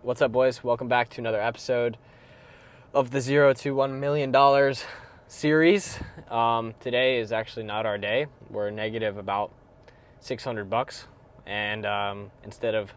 What's up, boys? Welcome back to another episode of the $0 to $1 million series. Today is actually not our day. We're negative about $600, and instead of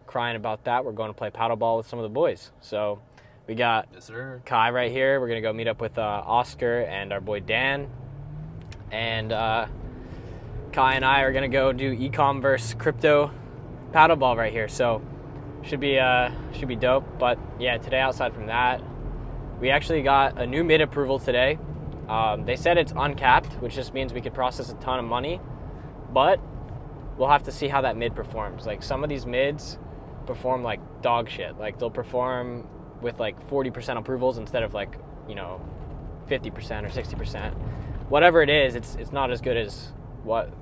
crying about that, we're going to play paddleball with some of the boys. So we got Kai right here. We're gonna go meet up with Oscar and our boy Dan, and Kai and I are gonna go do eCommerce crypto paddleball right here. So should be dope. But yeah, today outside from that, we actually got a new mid approval today. They said it's uncapped, which just means we could process a ton of money, but we'll have to see how that mid performs. Like, some of these mids perform like dog shit. Like, they'll perform with like 40% approvals instead of 50% or 60%. Whatever it is, it's not as good as what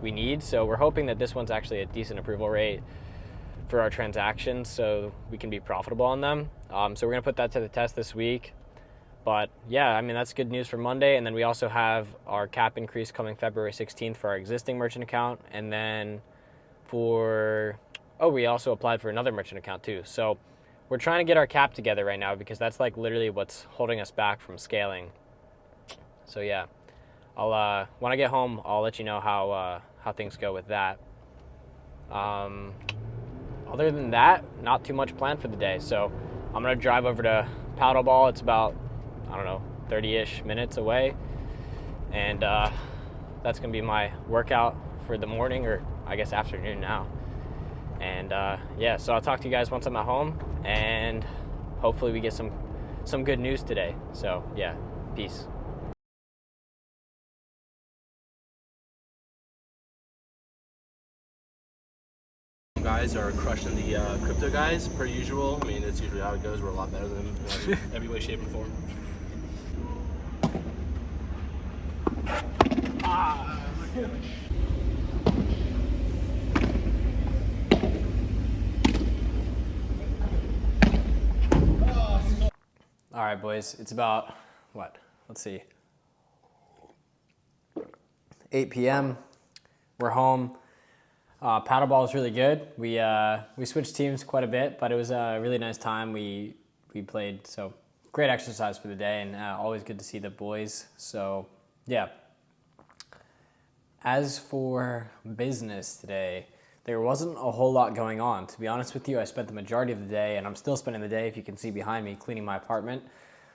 we need. So we're hoping that this one's actually a decent approval rate for our transactions, so we can be profitable on them. So we're gonna put that to the test this week. But yeah, I mean, that's good news for Monday. And then we also have our cap increase coming February 16th for our existing merchant account. And then we also applied for another merchant account too. So we're trying to get our cap together right now, because that's like literally what's holding us back from scaling. So yeah, I'll when I get home, I'll let you know how things go with that. Other than that, not too much planned for the day. So I'm gonna drive over to paddleball. It's about, 30-ish minutes away, and that's gonna be my workout for the morning, or I guess afternoon now. And yeah, so I'll talk to you guys once I'm at home, and hopefully we get some good news today. So yeah, peace. Guys are crushing the crypto guys per usual. I mean, that's usually how it goes. We're a lot better than them in every way, shape, and form. All right, boys, it's about, let's see, 8 p.m. We're home. Paddleball was really good. We switched teams quite a bit, but it was a really nice time. We played, so great exercise for the day, and always good to see the boys. So yeah. As for business today, there wasn't a whole lot going on. To be honest with you, I spent the majority of the day, and I'm still spending the day, if you can see behind me, cleaning my apartment.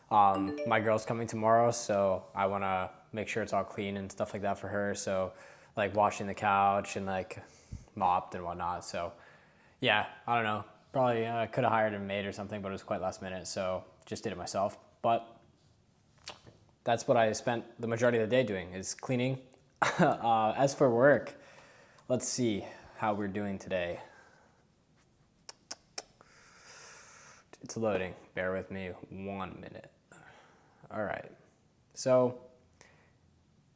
My girl's coming tomorrow, so I want to make sure it's all clean and stuff like that for her. So like washing the couch and like mopped and whatnot. So yeah, I don't know, probably could have hired a maid or something, but it was quite last minute, so just did it myself. But that's what I spent the majority of the day doing, is cleaning. As for work, let's see how we're doing today. It's loading, bear with me 1 minute. All right, so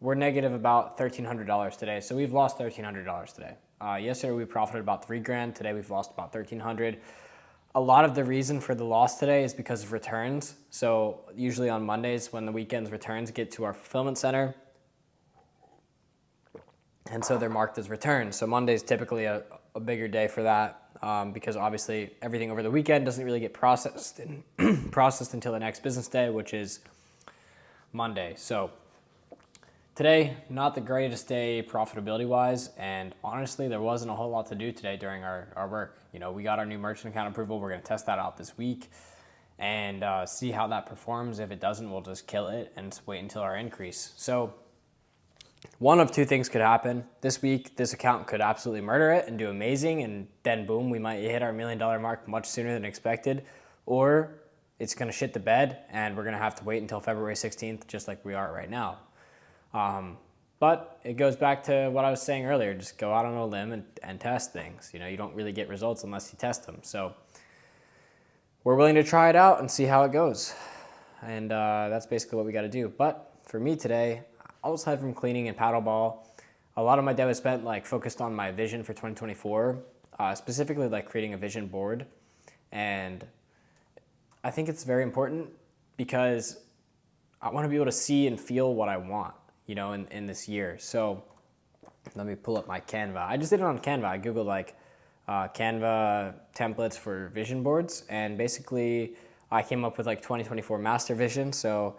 we're negative about $1,300 today. So we've lost $1,300 today. Yesterday we profited about $3,000. Today we've lost about $1,300. A lot of the reason for the loss today is because of returns. So usually on Mondays, when the weekends returns get to our fulfillment center, and so they're marked as returns. So Monday's typically a bigger day for that, because obviously everything over the weekend doesn't really get processed until the next business day, which is Monday. So today, not the greatest day profitability-wise, and honestly, there wasn't a whole lot to do today during our work. We got our new merchant account approval. We're going to test that out this week and see how that performs. If it doesn't, we'll just kill it and wait until our increase. So one of two things could happen. This week, this account could absolutely murder it and do amazing, and then boom, we might hit our $1 million mark much sooner than expected. Or it's going to shit the bed, and we're going to have to wait until February 16th, just like we are right now. But it goes back to what I was saying earlier, just go out on a limb and test things. You don't really get results unless you test them. So we're willing to try it out and see how it goes. And that's basically what we got to do. But for me today, aside from cleaning and paddleball, a lot of my day was spent focused on my vision for 2024, specifically creating a vision board. And I think it's very important because I want to be able to see and feel what I want, in this year. So let me pull up my Canva. I just did it on Canva. I Googled Canva templates for vision boards. And basically, I came up with like 2024 master vision. So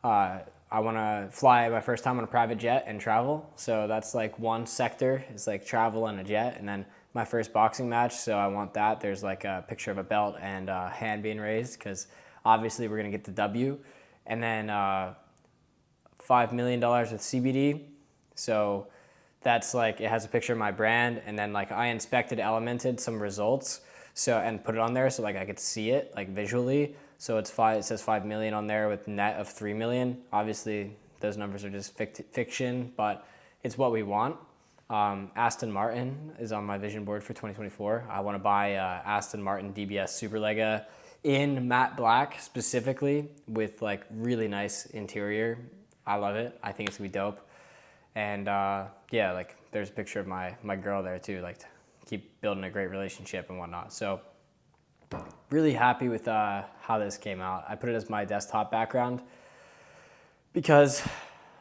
I want to fly my first time on a private jet and travel. So that's like one sector is like travel and a jet. And then my first boxing match. So I want that. There's like a picture of a belt and a hand being raised because obviously we're going to get the W. And then $5 million with CBD. So that's like, it has a picture of my brand. And then like I inspected, elemented some results. So, and put it on there so like I could see it like visually. So it says 5 million on there with net of 3 million. Obviously those numbers are just fiction, but it's what we want. Aston Martin is on my vision board for 2024. I want to buy Aston Martin DBS Superlega in matte black specifically with like really nice interior. I love it. I think it's gonna be dope. And yeah, like there's a picture of my girl there too, like to keep building a great relationship and whatnot. So really happy with how this came out. I put it as my desktop background because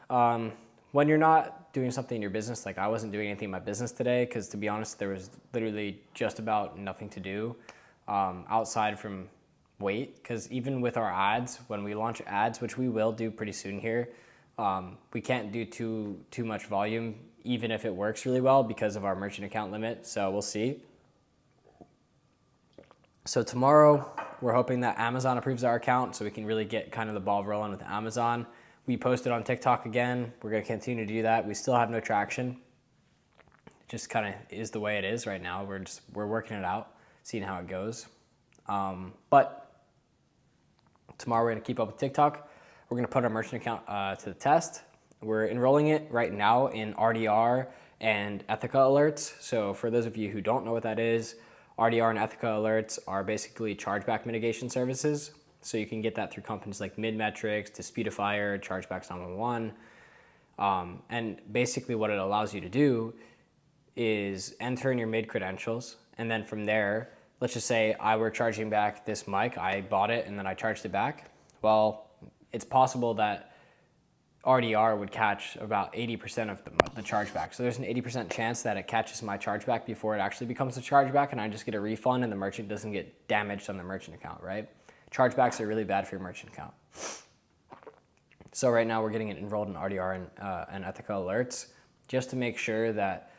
when you're not doing something in your business, like I wasn't doing anything in my business today because to be honest, there was literally just about nothing to do outside from wait. Because even with our ads, when we launch ads, which we will do pretty soon here, we can't do too much volume, even if it works really well because of our merchant account limit. So we'll see. So tomorrow, we're hoping that Amazon approves our account so we can really get kind of the ball rolling with Amazon. We posted on TikTok again. We're going to continue to do that. We still have no traction. It just kind of is the way it is right now. We're working it out, seeing how it goes. But tomorrow we're going to keep up with TikTok. We're going to put our merchant account to the test. We're enrolling it right now in RDR and Ethica alerts. So for those of you who don't know what that is, RDR and Ethica alerts are basically chargeback mitigation services. So you can get that through companies like Midmetrics, Disputifier, Chargebacks 911. And basically what it allows you to do is enter in your mid credentials. And then from there, let's just say I were charging back this mic. I bought it and then I charged it back. Well, it's possible that RDR would catch about 80% of the chargeback. So there's an 80% chance that it catches my chargeback before it actually becomes a chargeback and I just get a refund and the merchant doesn't get damaged on the merchant account, right? Chargebacks are really bad for your merchant account. So right now we're getting it enrolled in RDR and Ethica alerts just to make sure that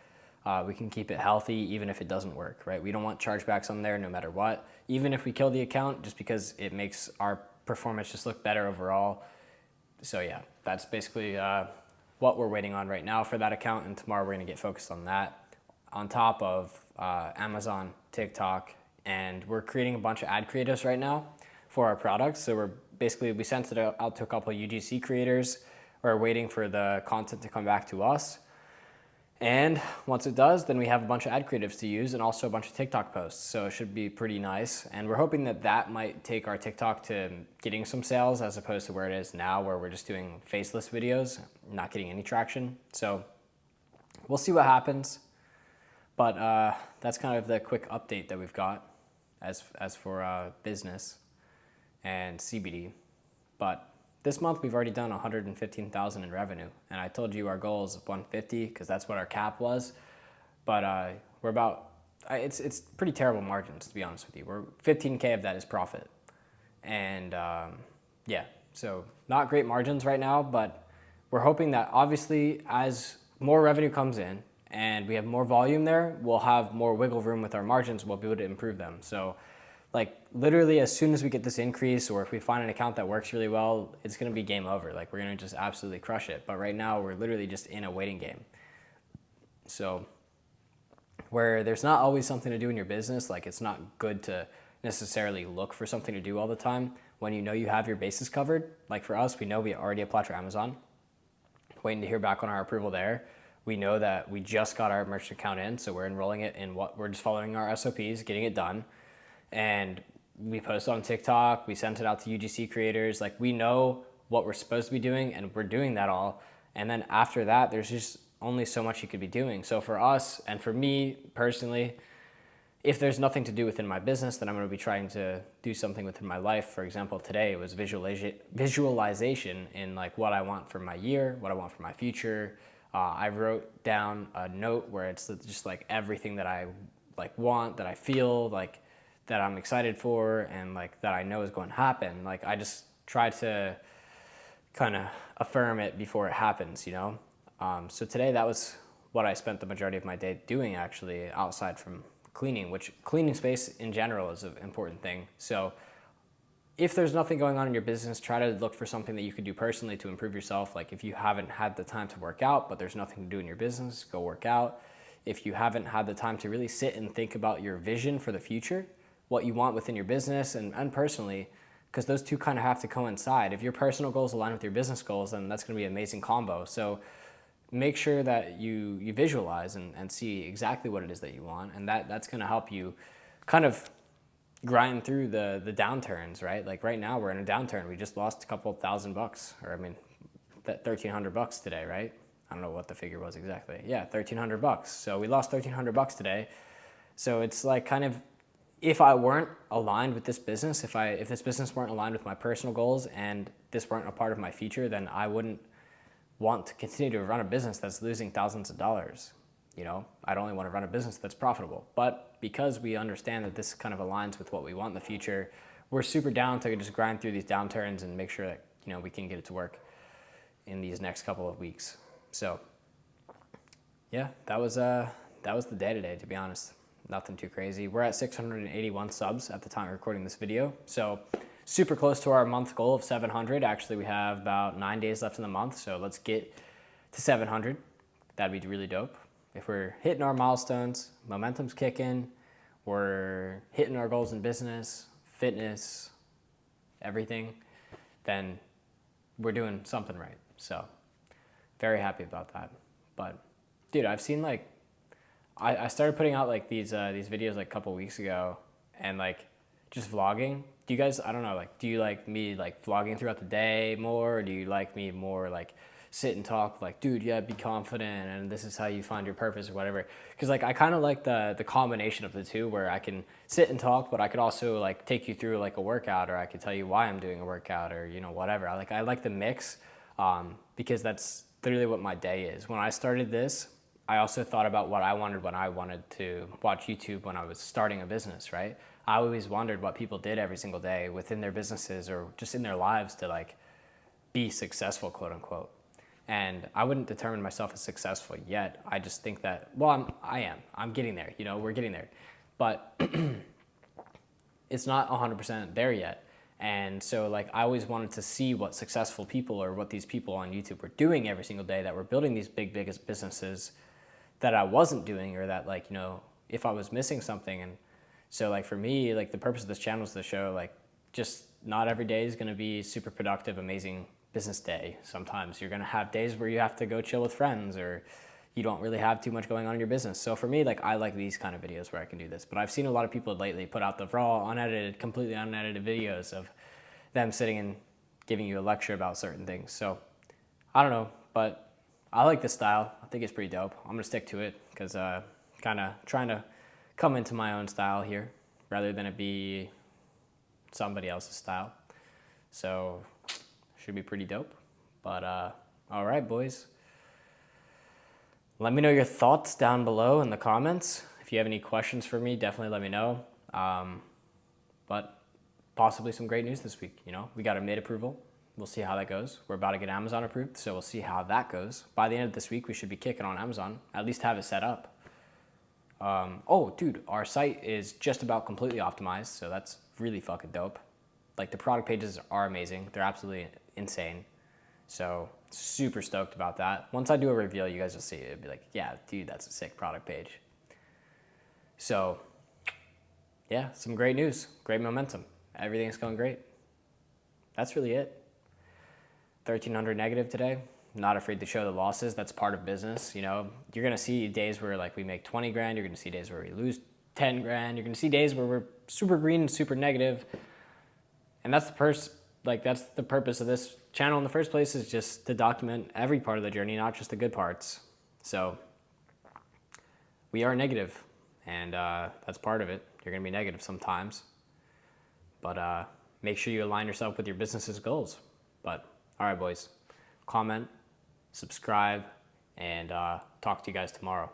we can keep it healthy even if it doesn't work, right? We don't want chargebacks on there no matter what. Even if we kill the account, just because it makes our performance just look better overall. So yeah, that's basically what we're waiting on right now for that account, and tomorrow we're gonna get focused on that on top of Amazon, TikTok, and we're creating a bunch of ad creatives right now for our products. So we sent it out to a couple of UGC creators. We're waiting for the content to come back to us. And once it does, then we have a bunch of ad creatives to use and also a bunch of TikTok posts. So it should be pretty nice. And we're hoping that that might take our TikTok to getting some sales as opposed to where it is now, where we're just doing faceless videos, not getting any traction. So we'll see what happens. But that's kind of the quick update that we've got as for business and CBD. But this month we've already done 115,000 in revenue, and I told you our goal is 150 because that's what our cap was. But we're about it's pretty terrible margins, to be honest with you. We're 15K of that is profit, and yeah, so not great margins right now. But we're hoping that obviously as more revenue comes in and we have more volume there, we'll have more wiggle room with our margins. We'll be able to improve them. So like literally as soon as we get this increase, or if we find an account that works really well, it's going to be game over. Like we're going to just absolutely crush it. But right now we're literally just in a waiting game. So where there's not always something to do in your business, like it's not good to necessarily look for something to do all the time when you know you have your bases covered. Like for us, we know we already applied for Amazon, waiting to hear back on our approval there. We know that we just got our merchant account in, so we're enrolling it in we're just following our SOPs, getting it done. And we posted on TikTok, we sent it out to UGC creators. Like we know what we're supposed to be doing and we're doing that all. And then after that, there's just only so much you could be doing. So for us and for me personally, if there's nothing to do within my business, then I'm going to be trying to do something within my life. For example, today it was visualization in like what I want for my year, what I want for my future. I wrote down a note where it's just like everything that I like want, that I feel like that I'm excited for, and like that I know is going to happen. Like I just try to kind of affirm it before it happens, you know? So today that was what I spent the majority of my day doing, actually, outside from cleaning, which cleaning space in general is an important thing. So if there's nothing going on in your business, try to look for something that you could do personally to improve yourself. Like if you haven't had the time to work out, but there's nothing to do in your business, go work out. If you haven't had the time to really sit and think about your vision for the future, what you want within your business and personally, because those two kind of have to coincide. If your personal goals align with your business goals, then that's going to be an amazing combo. So make sure that you visualize and see exactly what it is that you want, and that's going to help you kind of grind through the downturns, right? Like right now we're in a downturn. We just lost a couple of $1,000, or I mean, that $1,300 today, right? I don't know what the figure was exactly. Yeah, $1,300. So we lost $1,300 today. So it's like kind of, if I weren't aligned with this business, if this business weren't aligned with my personal goals and this weren't a part of my future, then I wouldn't want to continue to run a business that's losing thousands of dollars. You know, I'd only want to run a business that's profitable. But because we understand that this kind of aligns with what we want in the future, we're super down to just grind through these downturns and make sure that, you know, we can get it to work in these next couple of weeks. So yeah, that was the day today, to be honest. Nothing too crazy. We're at 681 subs at the time of recording this video. So super close to our month goal of 700. Actually, we have about 9 days left in the month. So let's get to 700. That'd be really dope. If we're hitting our milestones, momentum's kicking, we're hitting our goals in business, fitness, everything, then we're doing something right. So very happy about that. But dude, I've seen like, I started putting out like these videos like a couple weeks ago, and like just vlogging. Do you guys, I don't know, like, do you like me like vlogging throughout the day more, or do you like me more like sit and talk like, dude, yeah, be confident and this is how you find your purpose or whatever? Because like I kind of like the combination of the two, where I can sit and talk, but I could also like take you through like a workout, or I could tell you why I'm doing a workout, or you know, whatever. I like the mix, because that's literally what my day is. When I started this, I also thought about what I wanted when I wanted to watch YouTube when I was starting a business, right? I always wondered what people did every single day within their businesses or just in their lives to like be successful, quote unquote. And I wouldn't determine myself as successful yet. I just think that, well, I'm getting there, you know, we're getting there. But it's not 100% there yet. And so like I always wanted to see what successful people or what these people on YouTube were doing every single day that were building these biggest businesses that I wasn't doing, or that like, you know, if I was missing something. And so like for me, like the purpose of this channel is to show like just not every day is going to be super productive, amazing business day. Sometimes you're going to have days where you have to go chill with friends, or you don't really have too much going on in your business. So for me, like I like these kind of videos where I can do this. But I've seen a lot of people lately put out the raw, unedited, completely unedited videos of them sitting and giving you a lecture about certain things. So I don't know, but I like this style. I think it's pretty dope. I'm going to stick to it because kind of trying to come into my own style here rather than it be somebody else's style. So should be pretty dope. But all right, boys. Let me know your thoughts down below in the comments. If you have any questions for me, definitely let me know. But possibly some great news this week. You know, we got a mid approval. We'll see how that goes. We're about to get Amazon approved, so we'll see how that goes. By the end of this week, we should be kicking on Amazon, at least have it set up. Oh, dude, our site is just about completely optimized, so that's really fucking dope. Like the product pages are amazing. They're absolutely insane. So super stoked about that. Once I do a reveal, you guys will see it. It'll be like, yeah, dude, that's a sick product page. So yeah, some great news, great momentum. Everything's going great. That's really it. 1,300 negative today. Not afraid to show the losses. That's part of business. You know, you're going to see days where like we make 20 grand. You're going to see days where we lose 10 grand. You're going to see days where we're super green and super negative. And that's that's the purpose of this channel in the first place, is just to document every part of the journey, not just the good parts. So we are negative, and that's part of it. You're going to be negative sometimes. But make sure you align yourself with your business's goals. But all right, boys, comment, subscribe, and talk to you guys tomorrow.